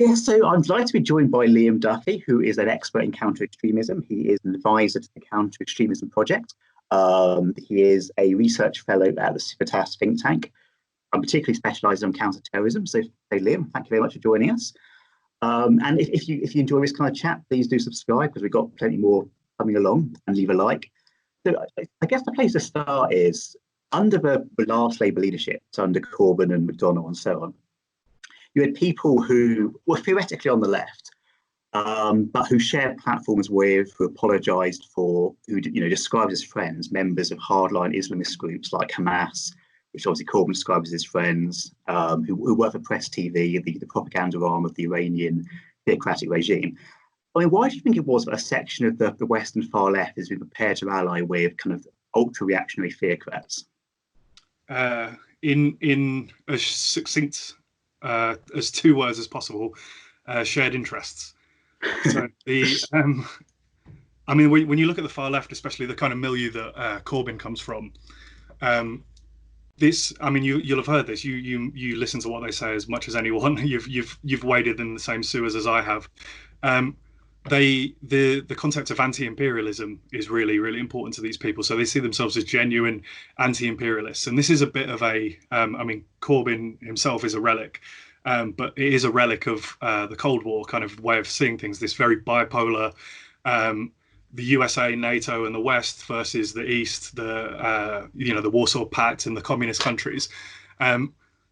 Yeah, so I'm delighted to be joined by Liam Duffy, who is an expert in counter extremism. He is an advisor to the Counter Extremism Project. He is a research fellow at the Civitas think tank. I'm particularly specialised on counter-terrorism. So, hey, Liam, thank you very much for joining us. And if you enjoy this kind of chat, please do subscribe because we've got plenty more coming along, and leave a like. So I guess the place to start is under the last Labour leadership, so under Corbyn and McDonnell and so on. You had people who were theoretically on the left, but who shared platforms with, who apologised for, who described as friends, members of hardline Islamist groups like Hamas, which obviously Corbyn describes as his friends, who work for Press TV, the propaganda arm of the Iranian theocratic regime. I mean, why do you think it was that a section of the Western far left has been prepared to ally with kind of ultra-reactionary theocrats? In as succinct as two words as possible, shared interests. So I mean, when you look at the far left, especially the kind of milieu that Corbyn comes from, this, I mean, you'll have heard this. You listen to what they say as much as anyone. You've waded in the same sewers as I have. The concept of anti-imperialism is really, really important to these people. So they see themselves as genuine anti-imperialists. And this is a bit of a, I mean, Corbyn himself is a relic, but it is a relic of the Cold War kind of way of seeing things, this very bipolar, the USA, NATO, and the West versus the East, the Warsaw Pact and the communist countries.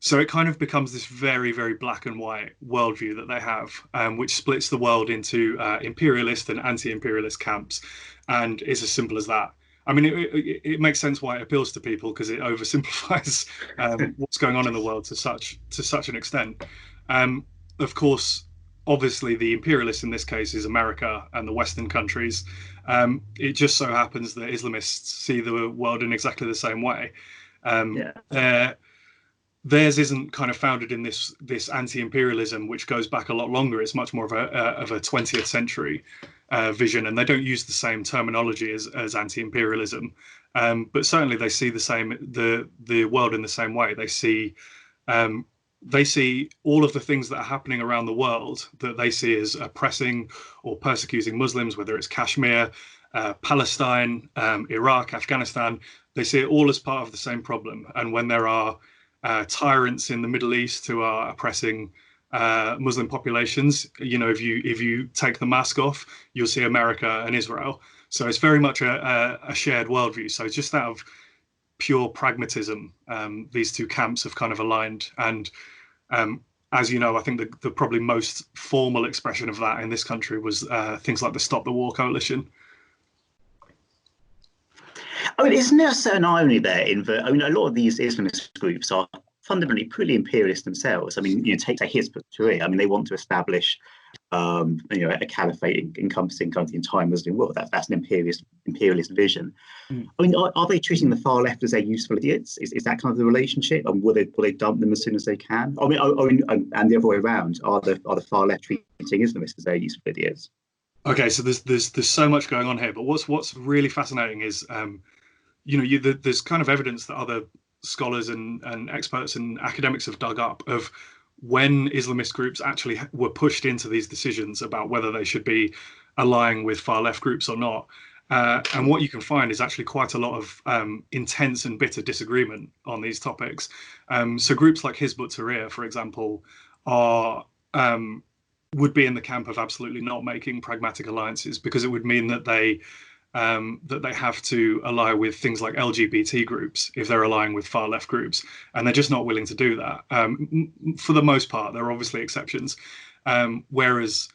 So it kind of becomes this very, very black and white worldview that they have, which splits the world into imperialist and anti-imperialist camps. And it's as simple as that. I mean, it makes sense why it appeals to people, because it oversimplifies what's going on in the world to such an extent. Of course, obviously, the imperialist in this case is America and the Western countries. It just so happens that Islamists see the world in exactly the same way. Theirs isn't kind of founded in this anti-imperialism, which goes back a lot longer. It's much more of a 20th century vision, and they don't use the same terminology as anti-imperialism. But certainly they see the world in the same way. They see all of the things that are happening around the world that they see as oppressing or persecuting Muslims, whether it's Kashmir, Palestine, Iraq, Afghanistan. They see it all as part of the same problem. And when there are tyrants in the Middle East who are oppressing Muslim populations, if you take the mask off, you'll see America and Israel. So it's very much a shared worldview. So just out of pure pragmatism, these two camps have kind of aligned. And as you know, I think the probably most formal expression of that in this country was things like the Stop the War Coalition. I mean, isn't there a certain irony there in that, I mean, a lot of these Islamist groups are fundamentally pretty imperialist themselves. I mean, take Hezbollah. I mean, they want to establish, a caliphate encompassing kind of the entire Muslim world. That's an imperialist vision. I mean, are they treating the far left as their useful idiots? Is that kind of the relationship? And will they dump them as soon as they can? I mean, and the other way around, are the far left treating Islamists as their useful idiots? Okay, so there's so much going on here, but what's really fascinating is, there's kind of evidence that other scholars and experts and academics have dug up of when Islamist groups actually were pushed into these decisions about whether they should be allying with far left groups or not. And what you can find is actually quite a lot of intense and bitter disagreement on these topics. So groups like Hizb ut-Tahrir, for example, would be in the camp of absolutely not making pragmatic alliances, because it would mean that they have to ally with things like LGBT groups if they're allying with far left groups, and they're just not willing to do that. For the most part, there are obviously exceptions, whereas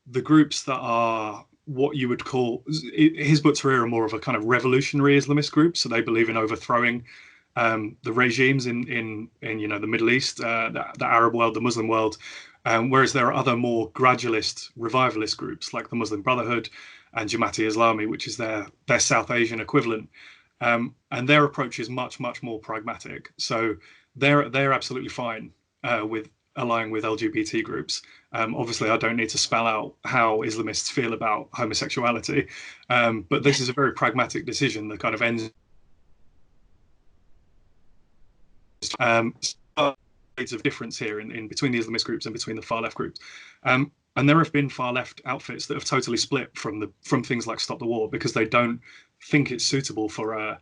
the groups that are what you would call Hizb ut-Tahrir are more of a kind of revolutionary Islamist group, so they believe in overthrowing the regimes in the Middle East, the Arab world, the Muslim world. Whereas there are other more gradualist, revivalist groups like the Muslim Brotherhood and Jamaat-e-Islami, which is their South Asian equivalent. And their approach is much, much more pragmatic. So they're absolutely fine with allying with LGBT groups. Obviously, I don't need to spell out how Islamists feel about homosexuality, but this is a very pragmatic decision that kind of ends. shades of difference here in between the Islamist groups and between the far left groups. And there have been far left outfits that have totally split from things like Stop the War because they don't think it's suitable for a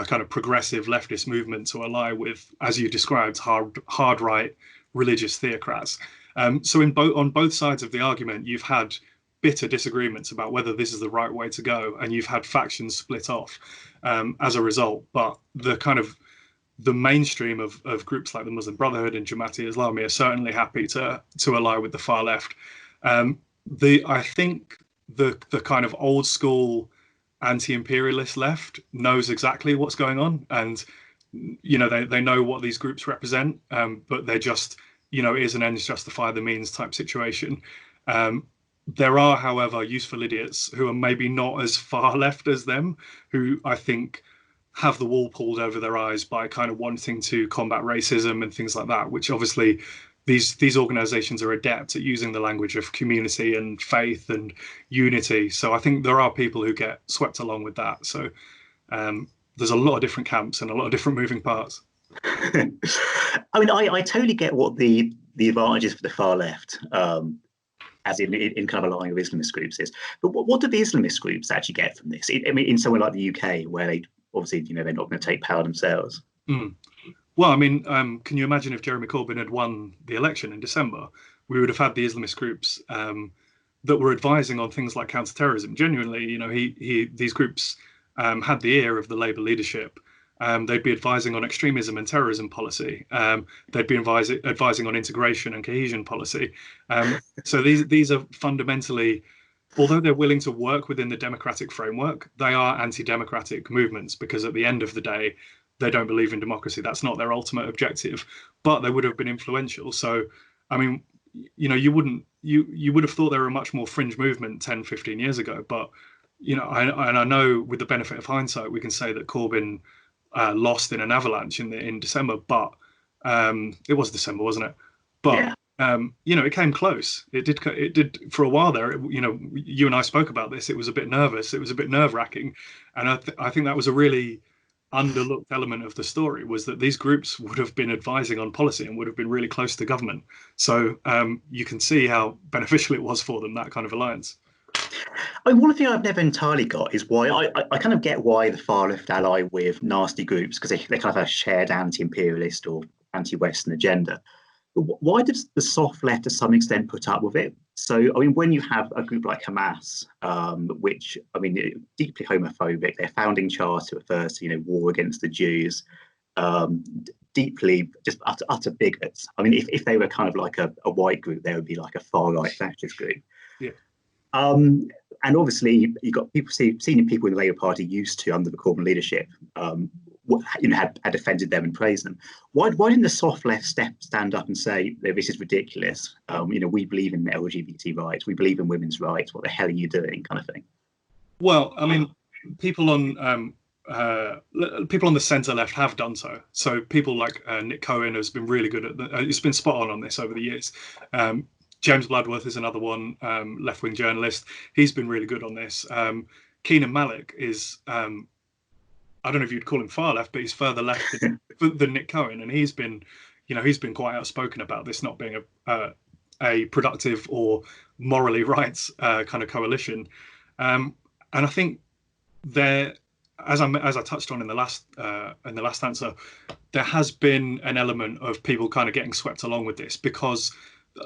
kind of progressive leftist movement to ally with, as you described, hard right religious theocrats. So on both sides of the argument, you've had bitter disagreements about whether this is the right way to go, and you've had factions split off as a result. But the mainstream of groups like the Muslim Brotherhood and Jamaat-e-Islami are certainly happy to ally with the far left. I think the kind of old school anti-imperialist left knows exactly what's going on, and they know what these groups represent, but they're just is an ends justify the means type situation. There are, however, useful idiots who are maybe not as far left as them, who I think have the wool pulled over their eyes by kind of wanting to combat racism and things like that, which obviously these organizations are adept at using the language of community and faith and unity. So I think there are people who get swept along with that. So there's a lot of different camps and a lot of different moving parts. I mean, I totally get what the advantages for the far left, as in kind of aligning with Islamist groups is. But what do the Islamist groups actually get from this? I mean, in somewhere like the UK, where they obviously, they're not going to take power themselves. Well, I mean, can you imagine if Jeremy Corbyn had won the election in December? We would have had the Islamist groups that were advising on things like counter-terrorism. Genuinely, these groups had the ear of the Labour leadership. They'd be advising on extremism and terrorism policy. They'd be advising on integration and cohesion policy. So these are fundamentally, although they're willing to work within the democratic framework, they are anti-democratic movements because at the end of the day, they don't believe in democracy. That's not their ultimate objective, but they would have been influential. So, I mean, you would have thought they were a much more fringe movement 10, 15 years ago. But, I know with the benefit of hindsight, we can say that Corbyn lost in an avalanche in December, but it was December, wasn't it? But it came close. It did for a while there. You and I spoke about this. It was a bit nervous. It was a bit nerve-wracking, and I think that was a really underlooked element of the story, was that these groups would have been advising on policy and would have been really close to government. So you can see how beneficial it was for them, that kind of alliance. I mean, one thing I've never entirely got is why I kind of get why the far left ally with nasty groups, because they kind of have a shared anti-imperialist or anti-Western agenda. But why does the soft left to some extent put up with it? So, I mean, when you have a group like Hamas, which, I mean, deeply homophobic, their founding charter refers to, war against the Jews, deeply just utter bigots. I mean, if they were kind of like a white group, they would be like a far-right fascist group. Yeah. And obviously, you've got senior people in the Labour Party used to, under the Corbyn leadership, had defended them and praised them. Why didn't the soft left stand up and say, this is ridiculous? We believe in LGBT rights. We believe in women's rights. What the hell are you doing? Kind of thing. Well, I mean, people on the centre left have done so. So people like Nick Cohen has been really good at it's been spot on this over the years. James Bloodworth is another one, left-wing journalist. He's been really good on this. Keenan Malik is, I don't know if you'd call him far left, but he's further left than Nick Cohen, and he's been quite outspoken about this not being a productive or morally right kind of coalition. And I think there, as I touched on in the last answer, there has been an element of people kind of getting swept along with this because.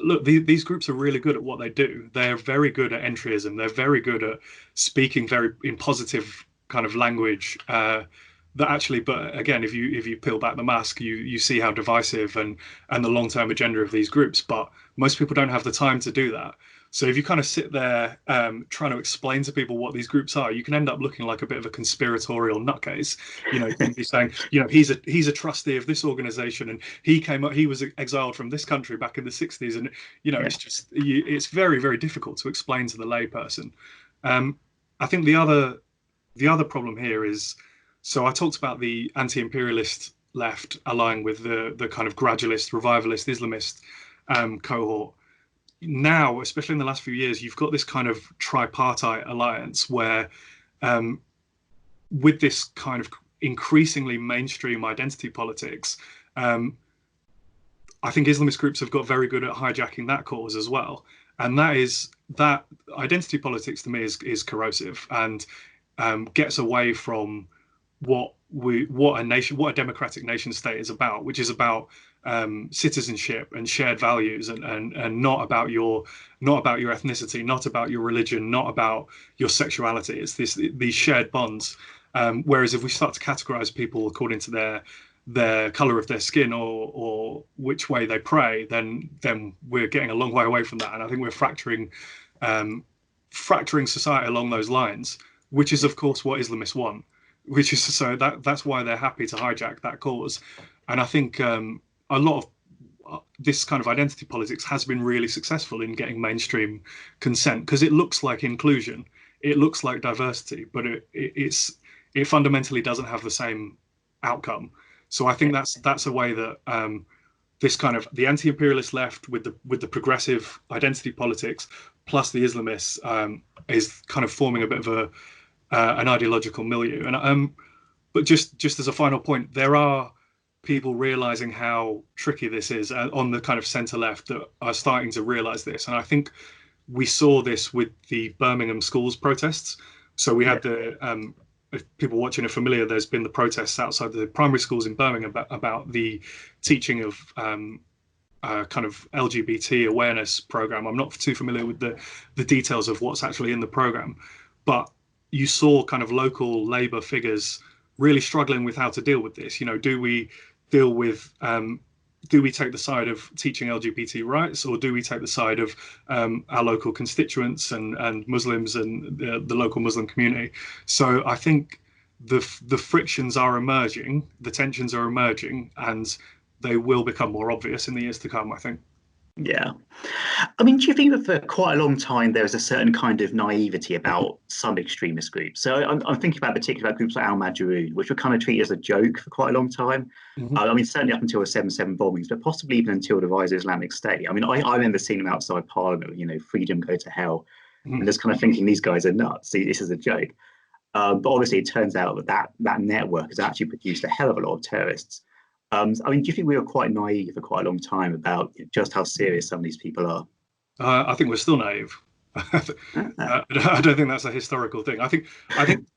Look, these groups are really good at what they do. They're very good at entryism. They're very good at speaking in positive kind of language. That actually, but again, if you peel back the mask, you see how divisive and the long-term agenda of these groups. But most people don't have the time to do that. So if you kind of sit there trying to explain to people what these groups are, you can end up looking like a bit of a conspiratorial nutcase. You can be saying, he's a trustee of this organization and he was exiled from this country back in the 60s. And, it's very, very difficult to explain to the layperson. I think the other problem here is, so I talked about the anti-imperialist left allying with the kind of gradualist, revivalist, Islamist cohort. Now, especially in the last few years, you've got this kind of tripartite alliance where with this kind of increasingly mainstream identity politics, I I think Islamist groups have got very good at hijacking that cause as well. And that identity politics to me is corrosive and gets away from what a democratic nation state is about, which is about citizenship and shared values, and not about your ethnicity, not about your religion, not about your sexuality. It's these shared bonds. Whereas if we start to categorize people according to their color of their skin or which way they pray, then we're getting a long way away from that. And I think we're fracturing society along those lines, which is of course what Islamists want. Which is that's why they're happy to hijack that cause. And I think a lot of this kind of identity politics has been really successful in getting mainstream consent, because it looks like inclusion, it looks like diversity, but it fundamentally doesn't have the same outcome. So I think that's a way that this kind of the anti-imperialist left with the progressive identity politics plus the Islamists is kind of forming a bit of an ideological milieu. And but just as a final point, there are people realizing how tricky this is on the kind of centre left that are starting to realize this. And I think we saw this with the Birmingham schools protests. So we had if people watching are familiar, there's been the protests outside the primary schools in Birmingham about the teaching of kind of LGBT awareness program. I'm not too familiar with the details of what's actually in the program, but you saw kind of local Labour figures really struggling with how to deal with this. You know, do we deal with do we take the side of teaching LGBT rights, or do we take the side of our local constituents and Muslims and the local Muslim community? So I think the frictions are emerging, the tensions are emerging, and they will become more obvious in the years to come, I think. Yeah. I mean, do you think that for quite a long time there was a certain kind of naivety about some extremist groups? So I'm thinking about particularly about groups like Al-Majroon, which were kind of treated as a joke for quite a long time. Mm-hmm. I mean, certainly up until the 7/7 bombings, but possibly even until the rise of Islamic State. I mean, I remember seeing them outside Parliament, you know, freedom, go to hell. Mm-hmm. And just kind of thinking these guys are nuts. See, this is a joke. But obviously it turns out that network has actually produced a hell of a lot of terrorists. I mean, do you think we were quite naive for quite a long time about just how serious some of these people are? I think we're still naive. I don't think that's a historical thing. I think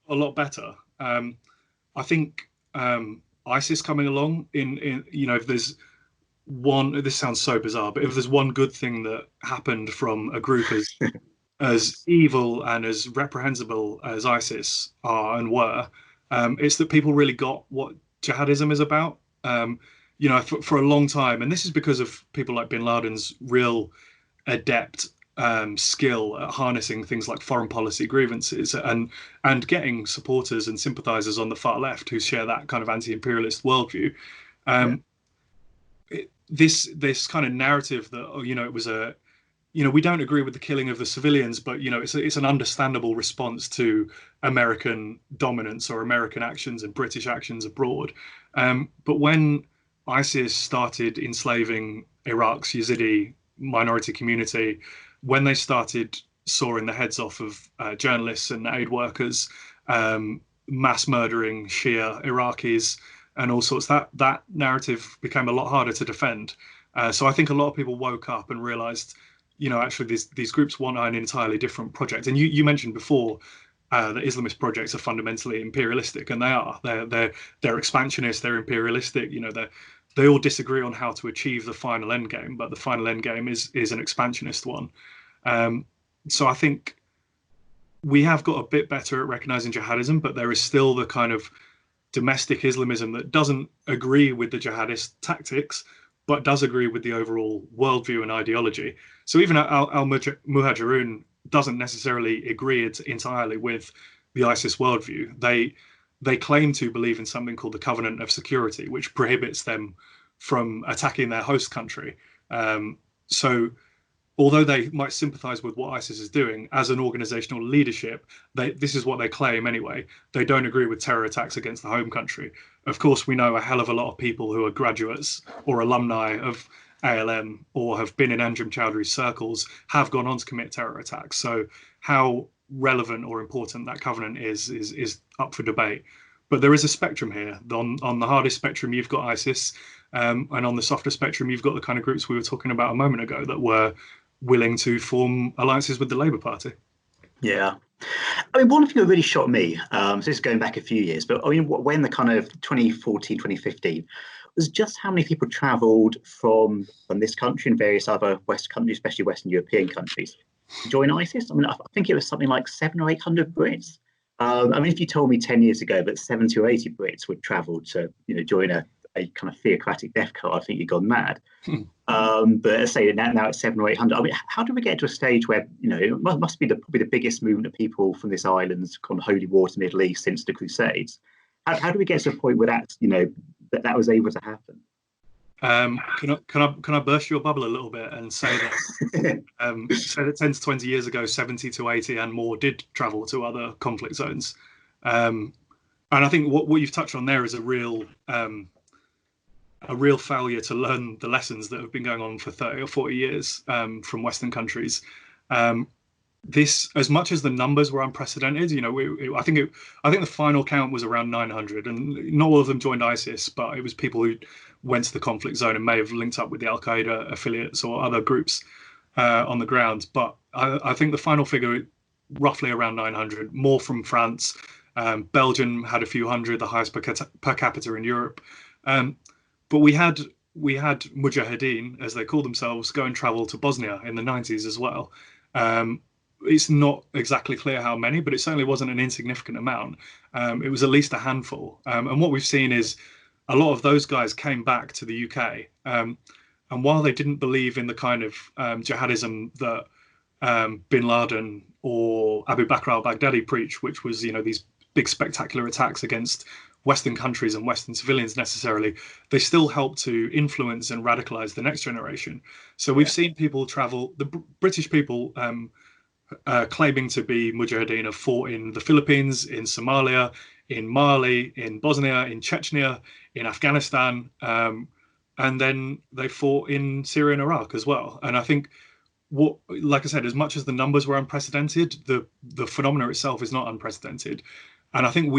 a lot better. I think ISIS coming along in you know, if there's one, this sounds so bizarre, but if there's one good thing that happened from a group as evil and as reprehensible as ISIS are and were, it's that people really got what jihadism is about. You know, for a long time, and this is because of people like bin Laden's real adept skill at harnessing things like foreign policy grievances and getting supporters and sympathizers on the far left who share that kind of anti-imperialist worldview. This kind of narrative that, oh, you know, it was a, you know, we don't agree with the killing of the civilians, but, you know, it's an understandable response to American dominance or American actions and British actions abroad. But when ISIS started enslaving Iraq's Yazidi minority community, when they started sawing the heads off of journalists and aid workers, mass murdering Shia Iraqis and all sorts, that narrative became a lot harder to defend. So I think a lot of people woke up and realized, you know, actually these groups want an entirely different project. And you mentioned before that Islamist projects are fundamentally imperialistic, and they are. They're expansionist, they're imperialistic. You know, they all disagree on how to achieve the final end game, but the final end game is an expansionist one. So I think we have got a bit better at recognizing jihadism, but there is still the kind of domestic Islamism that doesn't agree with the jihadist tactics, but does agree with the overall worldview and ideology. So even Al-Muhajirun doesn't necessarily agree entirely with the ISIS worldview. They claim to believe in something called the Covenant of Security, which prohibits them from attacking their host country. So although they might sympathize with what ISIS is doing as an organizational leadership, this is what they claim anyway. They don't agree with terror attacks against the home country. Of course, we know a hell of a lot of people who are graduates or alumni of ALM or have been in Anjem Choudhury's circles have gone on to commit terror attacks. So how relevant or important that covenant is up for debate. But there is a spectrum here. On the hardest spectrum, you've got ISIS, and on the softer spectrum, you've got the kind of groups we were talking about a moment ago that were willing to form alliances with the Labour Party. Yeah. I mean, one thing that really shocked me, so this is going back a few years, but I mean, when the kind of 2014, 2015, was just how many people travelled from this country and various other West countries, especially Western European countries, to join ISIS. I mean, I think it was something like 700 or 800 Brits. I mean, if you told me 10 years ago that 70 or 80 Brits would travel to, join a kind of theocratic death cult, I think you'd gone mad. But let's say now it's 700 or 800. I mean, how do we get to a stage where, it must be probably the biggest movement of people from this island's kind of holy war to Middle East since the Crusades? How do we get to a point where that's, that was able to happen? Can I burst your bubble a little bit and say that say that 10 to 20 years ago, 70 to 80 and more did travel to other conflict zones, and I think what you've touched on there is a real failure to learn the lessons that have been going on for 30 or 40 years from Western countries. This, as much as the numbers were unprecedented, I think the final count was around 900, and not all of them joined ISIS, but it was people who went to the conflict zone and may have linked up with the Al Qaeda affiliates or other groups on the ground. But I think the final figure, roughly around 900, more from France. Belgium had a few hundred, the highest per capita in Europe. But we had Mujahideen, as they call themselves, go and travel to Bosnia in the 90s as well. It's not exactly clear how many, but it certainly wasn't an insignificant amount. It was at least a handful. And what we've seen is a lot of those guys came back to the UK. And while they didn't believe in the kind of jihadism that bin Laden or Abu Bakr al-Baghdadi preached, which was, these big spectacular attacks against Western countries and Western civilians necessarily, they still help to influence and radicalize the next generation. So we've seen people travel, the British people claiming to be Mujahideen have fought in the Philippines, in Somalia, in Mali, in Bosnia, in Chechnya, in Afghanistan, and then they fought in Syria and Iraq as well. And I think like I said, as much as the numbers were unprecedented, the phenomena itself is not unprecedented. And I think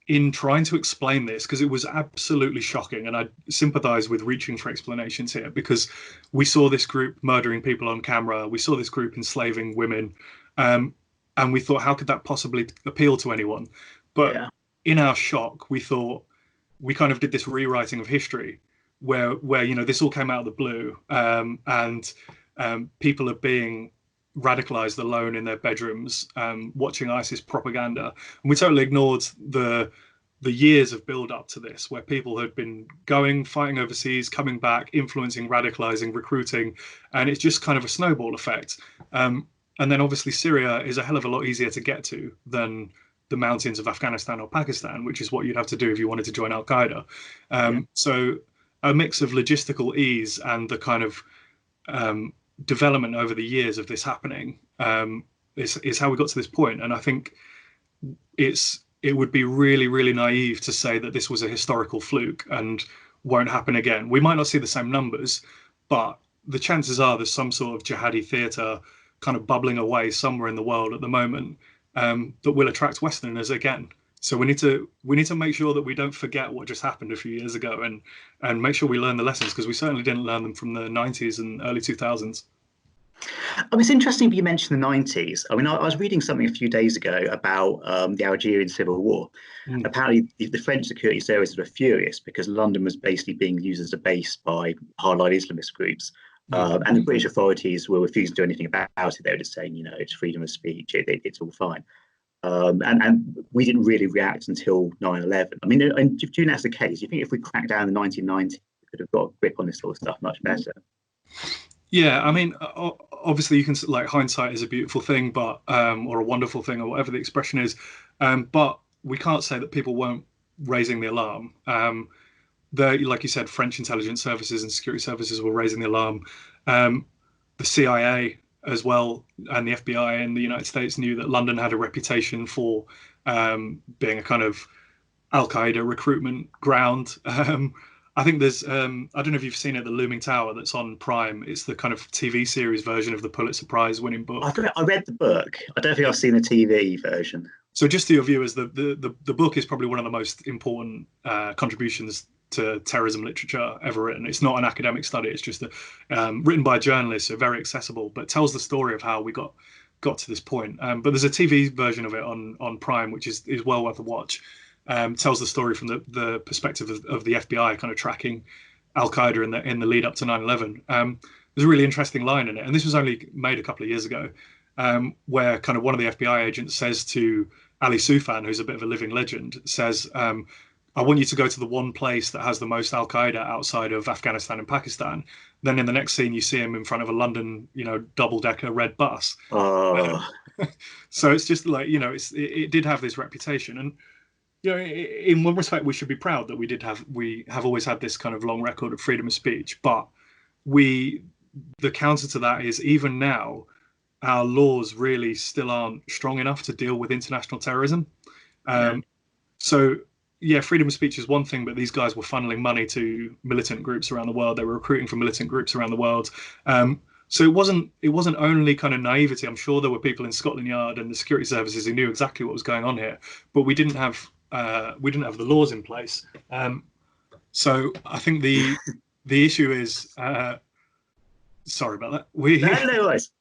in trying to explain this, because it was absolutely shocking, and I sympathize with reaching for explanations here, because we saw this group murdering people on camera, we saw this group enslaving women, and we thought, how could that possibly appeal to anyone? But in our shock, we thought, we kind of did this rewriting of history where this all came out of the blue, and people are being radicalized alone in their bedrooms, watching ISIS propaganda. And we totally ignored the years of build up to this, where people had been fighting overseas, coming back, influencing, radicalizing, recruiting, and it's just kind of a snowball effect. And then obviously Syria is a hell of a lot easier to get to than the mountains of Afghanistan or Pakistan, which is what you'd have to do if you wanted to join Al Qaeda. So a mix of logistical ease and the kind of development over the years of this happening is how we got to this point. And I think it would be really, really naive to say that this was a historical fluke and won't happen again. We might not see the same numbers, but the chances are there's some sort of jihadi theatre kind of bubbling away somewhere in the world at the moment that will attract Westerners again. So we need to make sure that we don't forget what just happened a few years ago, and make sure we learn the lessons, because we certainly didn't learn them from the 90s and early 2000s. It's interesting you mentioned the 90s. I mean, I was reading something a few days ago about the Algerian Civil War. Apparently, the French security services were furious because London was basically being used as a base by hardline Islamist groups. And the British authorities were refusing to do anything about it. They were just saying, it's freedom of speech, it's all fine. And we didn't really react until 9/11. I mean, and do you think that's the case? Do you think if we cracked down in the 1990s, we could have got a grip on this sort of stuff much better? Yeah, I mean, obviously you can, like, hindsight is a beautiful thing, but or a wonderful thing, or whatever the expression is. But we can't say that people weren't raising the alarm. Like you said, French intelligence services and security services were raising the alarm. The CIA as well, and the FBI in the United States knew that London had a reputation for being a kind of Al Qaeda recruitment ground. And I think there's I don't know if you've seen it, The Looming Tower, that's on Prime. It's the kind of TV series version of the Pulitzer Prize winning book. I read the book. I don't think I've seen the TV version. So just to your viewers, the book is probably one of the most important contributions to terrorism literature ever written. It's not an academic study. It's just written by journalists, so very accessible, but tells the story of how we got to this point. But there's a TV version of it on Prime, which is well worth a watch. Tells the story from the perspective of the FBI kind of tracking Al-Qaeda in the lead up to 9/11. There's a really interesting line in it, and this was only made a couple of years ago, where kind of one of the FBI agents says to Ali Soufan, who's a bit of a living legend, says, I want you to go to the one place that has the most Al-Qaeda outside of Afghanistan and Pakistan. Then in the next scene, you see him in front of a London, double-decker red bus. Oh. So it's just like, it did have this reputation. And, in one respect, we should be proud that we have always had this kind of long record of freedom of speech. But the counter to that is, even now, our laws really still aren't strong enough to deal with international terrorism. So, yeah, freedom of speech is one thing, but these guys were funneling money to militant groups around the world. They were recruiting for militant groups around the world. So it wasn't only kind of naivety. I'm sure there were people in Scotland Yard and the security services who knew exactly what was going on here, but we didn't have the laws in place. So I think the issue is sorry about that. No worries.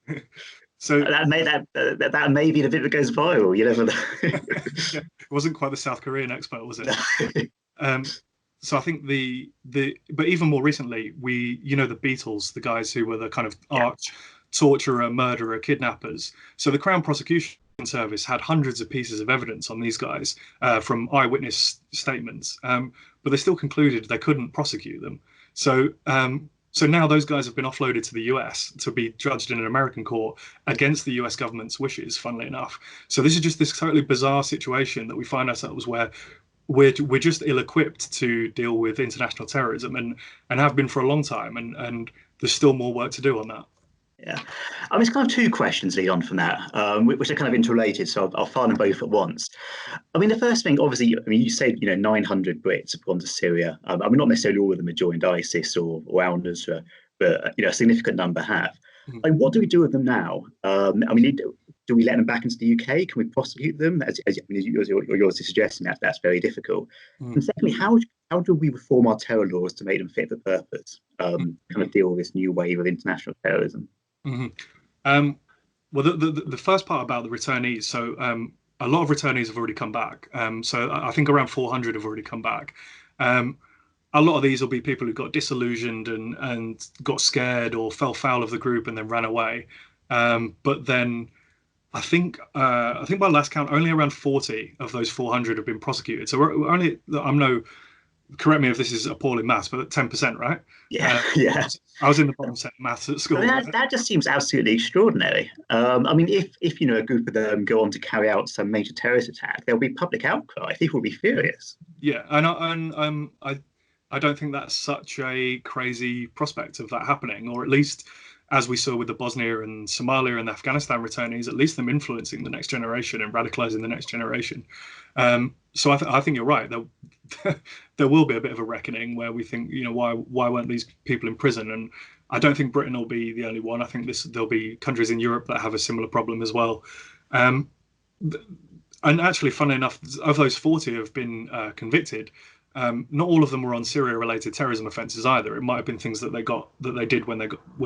So that may be the bit that goes viral. You never know. Yeah, it wasn't quite the South Korean expert, was it? So I think but even more recently, the Beatles, the guys who were the kind of arch torturer, murderer, kidnappers. So the Crown Prosecution Service had hundreds of pieces of evidence on these guys from eyewitness statements, but they still concluded they couldn't prosecute them. So now those guys have been offloaded to the US to be judged in an American court against the US government's wishes, funnily enough. So this is just this totally bizarre situation that we find ourselves where we're just ill-equipped to deal with international terrorism and have been for a long time. And there's still more work to do on that. Yeah, I mean, it's kind of two questions lead on from that, which are kind of interrelated. So I'll fire them both at once. I mean, the first thing, obviously, you said 900 Brits have gone to Syria. I mean, not necessarily all of them have joined ISIS or al-Nusra, but a significant number have. Mm-hmm. I mean, what do we do with them now? I mean, do we let them back into the UK? Can we prosecute them? As you're obviously suggesting, that's very difficult. Mm-hmm. And secondly, how do we reform our terror laws to make them fit for purpose? Kind of deal with this new wave of international terrorism. Mm-hmm. Well, the first part about the returnees. So a lot of returnees have already come back. So I think around 400 have already come back. A lot of these will be people who got disillusioned and got scared or fell foul of the group and then ran away. But then I think by last count, only around 40 of those 400 have been prosecuted. So we're only, correct me if this is appalling maths, but 10%, right? Yeah, yeah. I was in the bottom set of maths at school. I mean, that just seems absolutely extraordinary. I mean, if a group of them go on to carry out some major terrorist attack, there'll be public outcry. People will be furious. Yeah, and I don't think that's such a crazy prospect of that happening, or at least, as we saw with the Bosnia and Somalia and the Afghanistan returnees, at least them influencing the next generation and radicalizing the next generation. So I think you're right. There will be a bit of a reckoning where we think, why weren't these people in prison? And I don't think Britain will be the only one. I think there'll be countries in Europe that have a similar problem as well. And actually, funnily enough, of those 40 have been convicted. Not all of them were on Syria-related terrorism offences either. It might have been things that they did when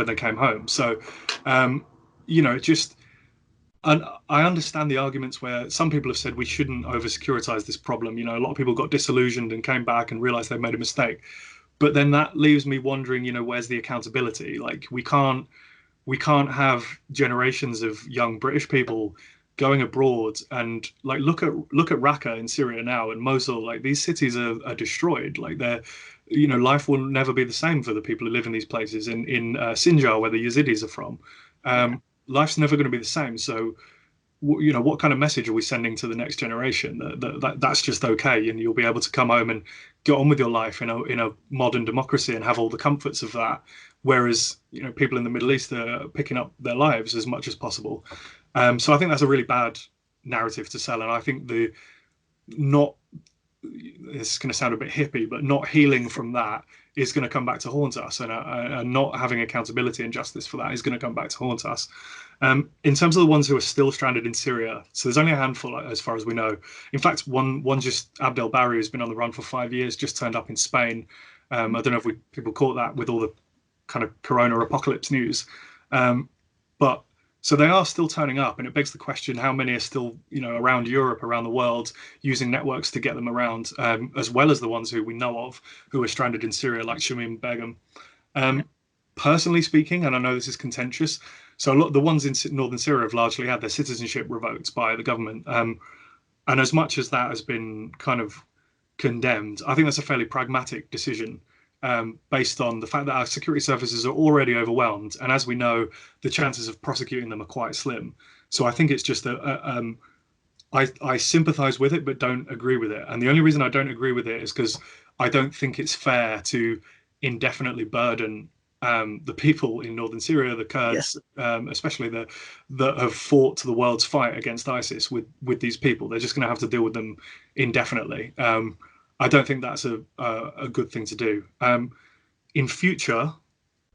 they came home. So, and I understand the arguments where some people have said we shouldn't over-securitize this problem. A lot of people got disillusioned and came back and realised they made a mistake. But then that leaves me wondering, where's the accountability? Like we can't have generations of young British people going abroad and look at Raqqa in Syria now and Mosul. Like these cities are destroyed. Like life will never be the same for the people who live in these places. In Sinjar, where the Yazidis are from, life's never going to be the same. So, what kind of message are we sending to the next generation that's just okay, and you'll be able to come home and get on with your life in a modern democracy and have all the comforts of that, whereas people in the Middle East are picking up their lives as much as possible. So I think that's a really bad narrative to sell, and I think it's going to sound a bit hippie, but not healing from that is going to come back to haunt us, and not having accountability and justice for that is going to come back to haunt us. In terms of the ones who are still stranded in Syria, so there's only a handful as far as we know. In fact, one just Abdel Barry, who's been on the run for 5 years, just turned up in Spain. I don't know if people caught that with all the kind of corona apocalypse news. But so they are still turning up, and it begs the question: how many are still, around Europe, around the world, using networks to get them around, as well as the ones who we know of who are stranded in Syria, like Shamim Begum. Personally speaking, and I know this is contentious, so a lot of the ones in northern Syria have largely had their citizenship revoked by the government, and as much as that has been kind of condemned, I think that's a fairly pragmatic decision. Based on the fact that our security services are already overwhelmed, and as we know, the chances of prosecuting them are quite slim. So I think it's just I sympathise with it, but don't agree with it. And the only reason I don't agree with it is because I don't think it's fair to indefinitely burden the people in northern Syria, the Kurds, especially that have fought the world's fight against ISIS with these people. They're just going to have to deal with them indefinitely. I don't think that's a good thing to do. In future,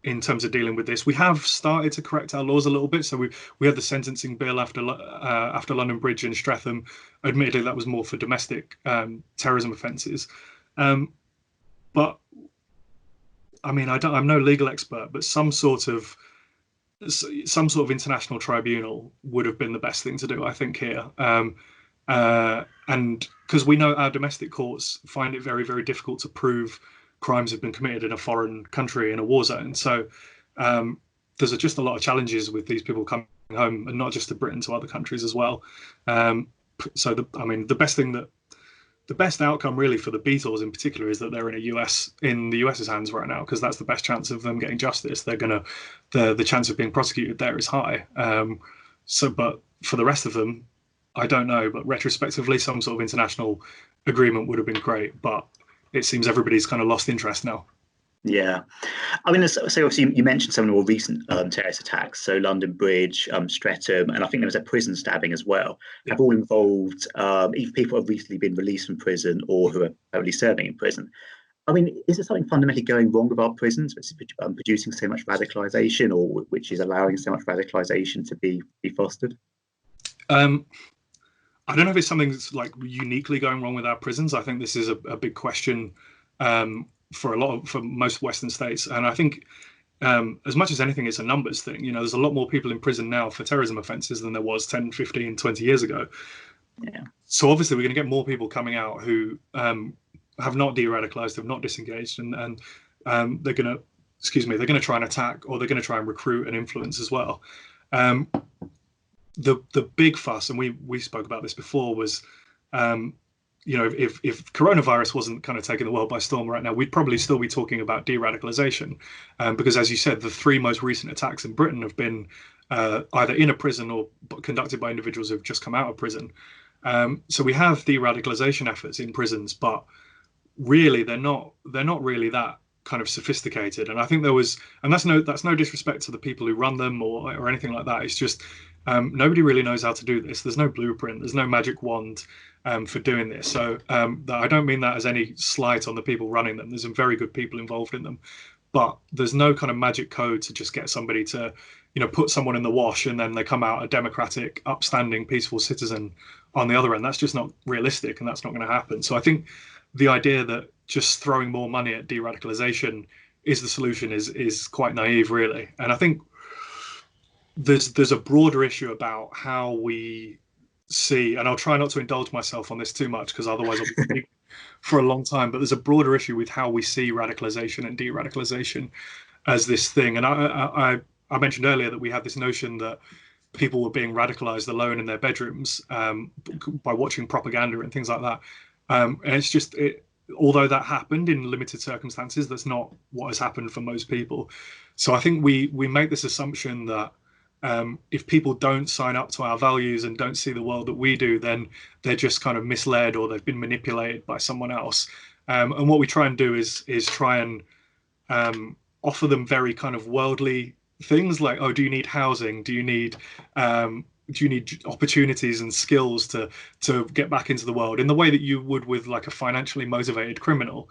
in terms of dealing with this, we have started to correct our laws a little bit. So we had the sentencing bill after London Bridge and Streatham. Admittedly, that was more for domestic terrorism offences. But I mean, I'm no legal expert, but some sort of international tribunal would have been the best thing to do, I think, here. And because we know our domestic courts find it very, very difficult to prove crimes have been committed in a foreign country in a war zone. So there's just a lot of challenges with these people coming home, and not just to Britain, to other countries as well. So the best outcome really for the Beatles in particular is that they're in the US's hands right now, because that's the best chance of them getting justice. The chance of being prosecuted there is high. But for the rest of them, I don't know, but retrospectively, some sort of international agreement would have been great. But it seems everybody's kind of lost interest now. Yeah. I mean, so obviously you mentioned some of the more recent terrorist attacks. So London Bridge, Streatham, and I think there was a prison stabbing as well, have all involved either people who have recently been released from prison or who are currently serving in prison. I mean, is there something fundamentally going wrong with our prisons, which is producing so much radicalisation, or which is allowing so much radicalisation to be fostered? I don't know if it's something that's like uniquely going wrong with our prisons. I think this is a big question for most Western states, and I think as much as anything, it's a numbers thing. There's a lot more people in prison now for terrorism offences than there was 10, 15, 20 years ago. Yeah. So obviously we're going to get more people coming out who have not de-radicalised, have not disengaged, and they're going to try and attack, or they're going to try and recruit and influence as well. The big fuss, and we spoke about this before, was if coronavirus wasn't kind of taking the world by storm right now, we'd probably still be talking about de-radicalisation, because as you said, the 3 most recent attacks in Britain have been either in a prison or conducted by individuals who've just come out of prison. So we have de-radicalisation efforts in prisons, but really they're not really that kind of sophisticated. And I think that's no disrespect to the people who run them or anything like that. It's just nobody really knows how to do this. There's no blueprint. There's no magic wand for doing this. So I don't mean that as any slight on the people running them. There's some very good people involved in them, but there's no kind of magic code to just get somebody to, put someone in the wash and then they come out a democratic, upstanding, peaceful citizen on the other end. That's just not realistic, and that's not going to happen. So I think the idea that just throwing more money at de-radicalisation is the solution is quite naive, really. And I think there's a broader issue about how we see, and I'll try not to indulge myself on this too much because otherwise I'll be speaking for a long time, but there's a broader issue with how we see radicalisation and de-radicalisation as this thing. And I mentioned earlier that we had this notion that people were being radicalised alone in their bedrooms by watching propaganda and things like that. And it's just, although that happened in limited circumstances, that's not what has happened for most people. So I think we make this assumption that if people don't sign up to our values and don't see the world that we do, then they're just kind of misled or they've been manipulated by someone else. And what we try and do is try and offer them very kind of worldly things like, oh, do you need housing? Do you need opportunities and skills to get back into the world in the way that you would with like a financially motivated criminal?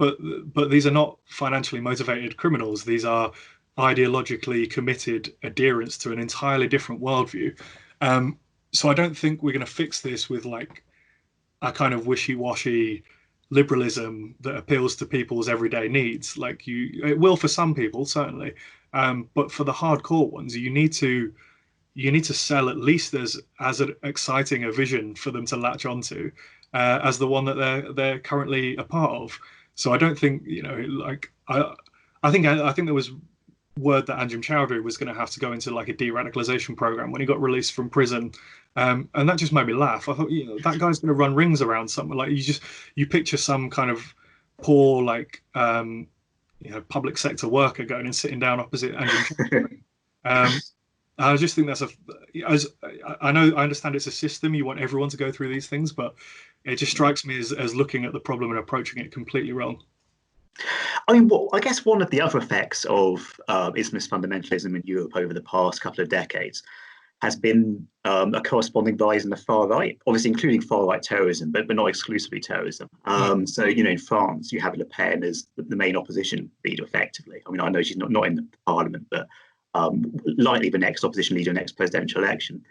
but these are not financially motivated criminals. These are ideologically committed adherents to an entirely different worldview. So I don't think we're going to fix this with like a kind of wishy-washy liberalism that appeals to people's everyday needs. Like it will for some people, certainly, but for the hardcore ones, you need to sell at least as an exciting a vision for them to latch onto as the one that they're currently a part of. So I don't think, like I think there was word that Anjem Choudary was going to have to go into like a de-radicalization program when he got released from prison, and that just made me laugh. I thought, that guy's going to run rings around something. Like you picture some kind of poor like public sector worker going and sitting down opposite Anjem Choudary. I just think I understand it's a system. You want everyone to go through these things, but it just strikes me as looking at the problem and approaching it completely wrong. I mean, I guess one of the other effects of Islamist fundamentalism in Europe over the past couple of decades has been a corresponding rise in the far right, obviously including far right terrorism, but not exclusively terrorism. So, in France, you have Le Pen as the main opposition leader, effectively. I mean, I know she's not in the parliament, but likely the next opposition leader, next presidential election.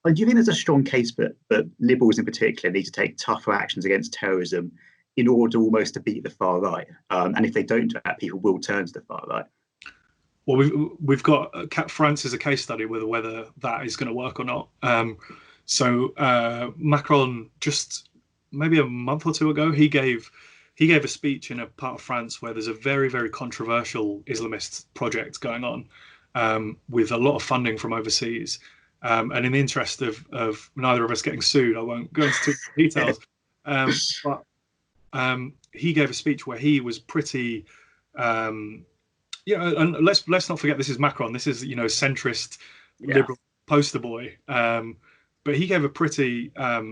Do you think there's a strong case that liberals in particular need to take tougher actions against terrorism in order almost to beat the far right? And if they don't do that, people will turn to the far right. Well, we've got France is a case study with whether that is going to work or not. So Macron, just maybe a month or two ago, he gave a speech in a part of France where there's a very, very controversial Islamist project going on, with a lot of funding from overseas. And in the interest of neither of us getting sued, I won't go into too many details. But he gave a speech where he was pretty, and let's not forget this is Macron. This is centrist, liberal poster boy. But he gave a pretty not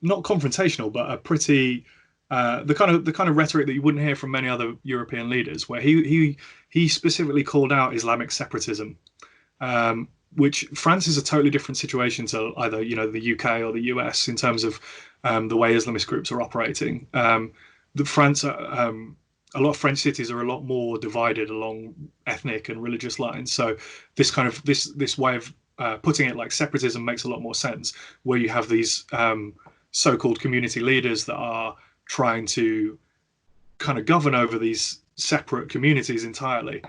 confrontational, but a pretty the kind of rhetoric that you wouldn't hear from many other European leaders, where he specifically called out Islamic separatism. Which France is a totally different situation to either the UK or the US in terms of the way Islamist groups are operating. A lot of French cities are a lot more divided along ethnic and religious lines. So this way of putting it like separatism makes a lot more sense, where you have these so-called community leaders that are trying to kind of govern over these separate communities entirely.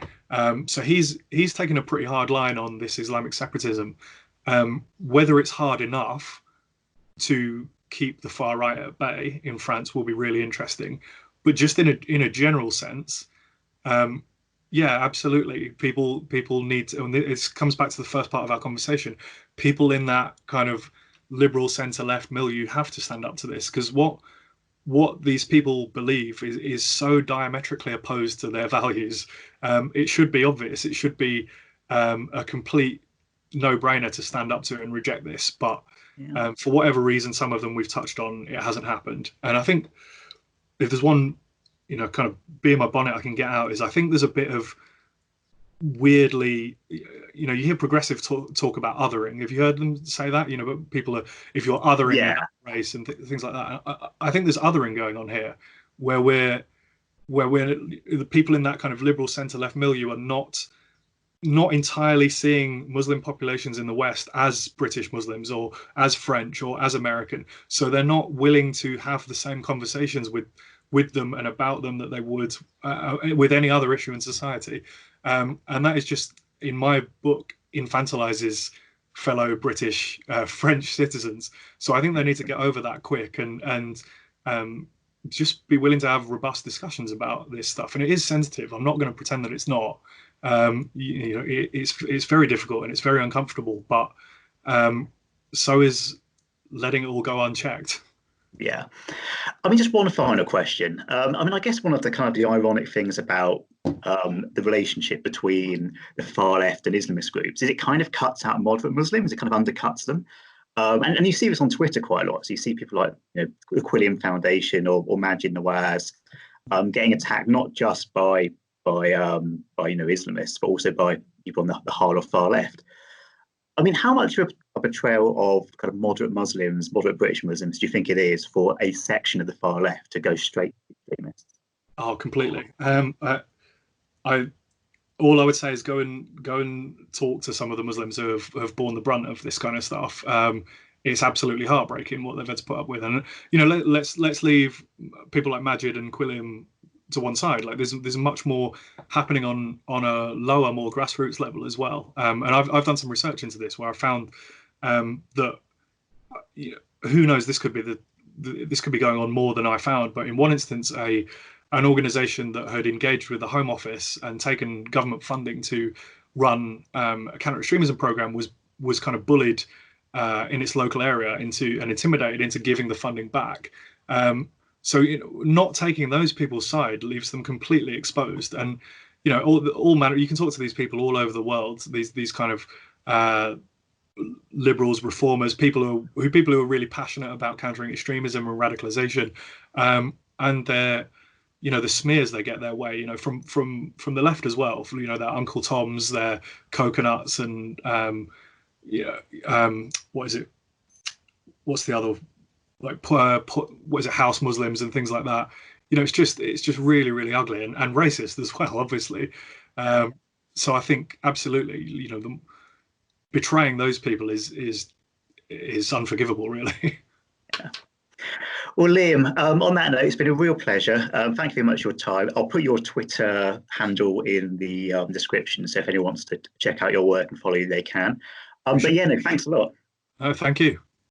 So he's taken a pretty hard line on this Islamic separatism. Whether it's hard enough to keep the far right at bay in France will be really interesting. But just in a general sense, absolutely. People need to, and it comes back to the first part of our conversation. People in that kind of liberal centre-left milieu have to stand up to this, because what these people believe is so diametrically opposed to their values. It should be obvious. It should be a complete no-brainer to stand up to and reject this. But for whatever reason, some of them we've touched on, it hasn't happened. And I think if there's one, kind of bee in my bonnet I can get out, is I think there's a bit of weirdly, you hear progressive talk about othering. Have you heard them say that? But people are, if you're othering that race and things like that. I think there's othering going on here, where we're the people in that kind of liberal centre-left milieu are not entirely seeing Muslim populations in the West as British Muslims or as French or as American. So they're not willing to have the same conversations with them and about them that they would with any other issue in society. And that is just, in my book, infantilizes fellow British French citizens. So I think they need to get over that quick and just be willing to have robust discussions about this stuff. And it is sensitive. I'm not going to pretend that it's not. It's very difficult and it's very uncomfortable, but so is letting it all go unchecked. Yeah. I mean, just one final question. I guess one of the ironic things about the relationship between the far left and Islamist groups is it kind of cuts out moderate Muslims. It kind of undercuts them. And you see this on Twitter quite a lot. So you see people like the Quilliam Foundation or Majid Nawaz getting attacked not just by Islamists, but also by people on the hard or far left. I mean, how much of a betrayal of kind of moderate Muslims, moderate British Muslims, do you think it is for a section of the far left to go straight to extremists? Oh, completely. I all I would say is go and talk to some of the Muslims who have borne the brunt of this kind of stuff. It's absolutely heartbreaking what they've had to put up with, and let's leave people like Majid and Quilliam to one side. Like there's much more happening on a lower, more grassroots level as well. And I've done some research into this where I found that who knows, this could be this could be going on more than I found. But in one instance, an organisation that had engaged with the Home Office and taken government funding to run a counter-extremism program was kind of bullied in its local area and intimidated into giving the funding back. So not taking those people's side leaves them completely exposed. And all manner. You can talk to these people all over the world. These kind of liberals, reformers, people who are really passionate about countering extremism and radicalisation, and they're the smears they get their way, from the left as well. From their Uncle Toms, their coconuts, and what is it? What's the other, like what is it? House Muslims and things like that. It's just really, really ugly and racist as well, obviously. So I think absolutely, betraying those people is unforgivable, really. Yeah. Well, Liam, on that note, it's been a real pleasure. Thank you very much for your time. I'll put your Twitter handle in the description, so if anyone wants to check out your work and follow you, they can. But yeah, no, thanks a lot. Thank you.